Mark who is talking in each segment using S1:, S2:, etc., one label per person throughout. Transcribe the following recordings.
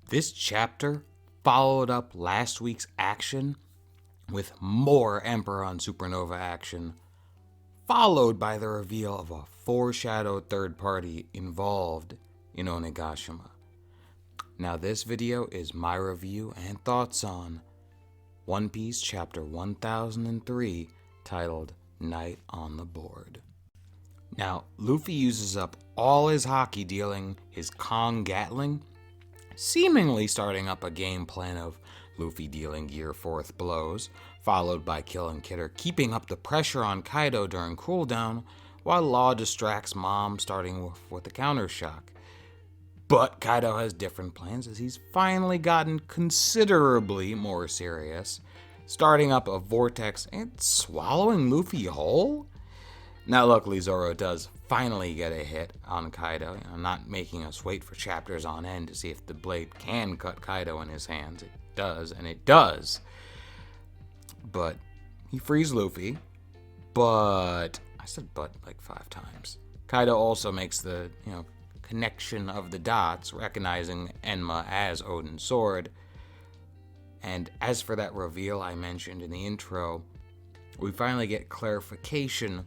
S1: This chapter followed up last week's action with more Emperor on Supernova action, followed by the reveal of a foreshadowed third party involved in Onigashima. Now this video is my review and thoughts on One Piece Chapter 1003, titled Night on the Board. Now, Luffy uses up all his hockey dealing his Kong Gatling, seemingly starting up a game plan of Luffy dealing Gear 4th blows, followed by killing Kidder, keeping up the pressure on Kaido during cooldown, while Law distracts Mom, starting with a counter shock. But Kaido has different plans as he's finally gotten considerably more serious, starting up a vortex and swallowing Luffy whole? Now luckily Zoro does finally get a hit on Kaido, not making us wait for chapters on end to see if the blade can cut Kaido in his hands. It does, and it does. But he frees Luffy, but, I said but like 5 times. Kaido also makes the, connection of the dots, recognizing Enma as Odin's sword. And as for that reveal I mentioned in the intro, we finally get clarification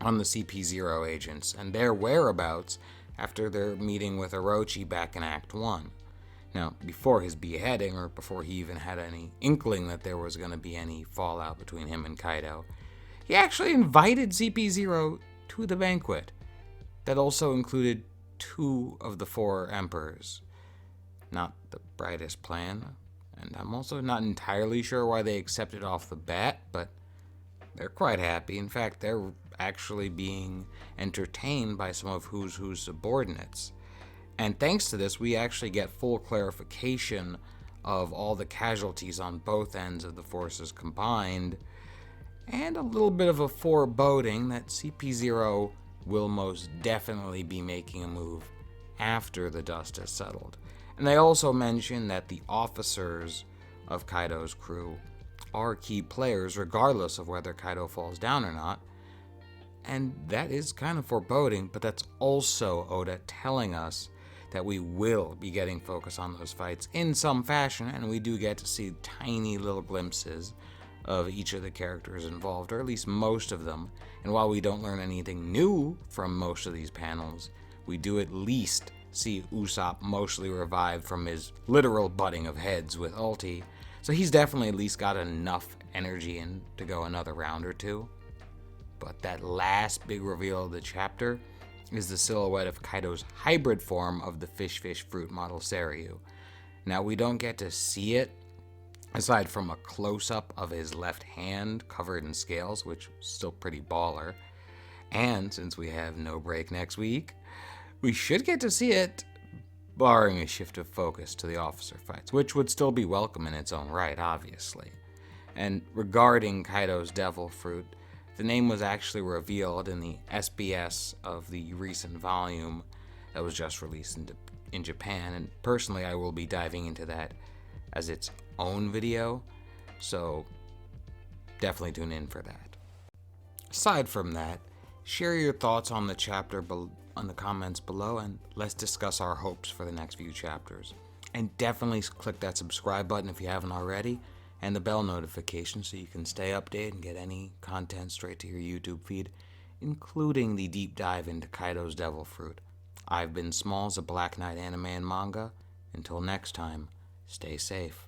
S1: on the CP0 agents and their whereabouts after their meeting with Orochi back in Act 1. Now, before his beheading, or before he even had any inkling that there was going to be any fallout between him and Kaido, he actually invited CP0 to the banquet. That also included 2 of the 4 emperors. Not the brightest plan, and I'm also not entirely sure why they accepted off the bat, but they're quite happy. In fact, they're actually being entertained by some of Who's Who's subordinates. And thanks to this, we actually get full clarification of all the casualties on both ends of the forces combined, and a little bit of a foreboding that CP0 will most definitely be making a move after the dust has settled. And they also mention that the officers of Kaido's crew are key players regardless of whether Kaido falls down or not. And that is kind of foreboding, but that's also Oda telling us that we will be getting focus on those fights in some fashion, and we do get to see tiny little glimpses of each of the characters involved, or at least most of them. And while we don't learn anything new from most of these panels, we do at least see Usopp mostly revived from his literal butting of heads with ulti, so he's definitely at least got enough energy in to go another round or 2. But that last big reveal of the chapter is the silhouette of Kaido's hybrid form of the Fish Fruit model Seryu. Now, we don't get to see it, aside from a close-up of his left hand covered in scales, which is still pretty baller. And since we have no break next week, we should get to see it, barring a shift of focus to the officer fights, which would still be welcome in its own right, obviously. And regarding Kaido's Devil Fruit, the name was actually revealed in the SBS of the recent volume that was just released in Japan, and personally I will be diving into that as its own video, so definitely tune in for that. Aside from that, share your thoughts on the chapter on the comments below, and let's discuss our hopes for the next few chapters. And definitely click that subscribe button if you haven't already, and the bell notification so you can stay updated and get any content straight to your YouTube feed, including the deep dive into Kaido's Devil Fruit. I've been Smalls of Black Knight Anime and Manga. Until next time, stay safe.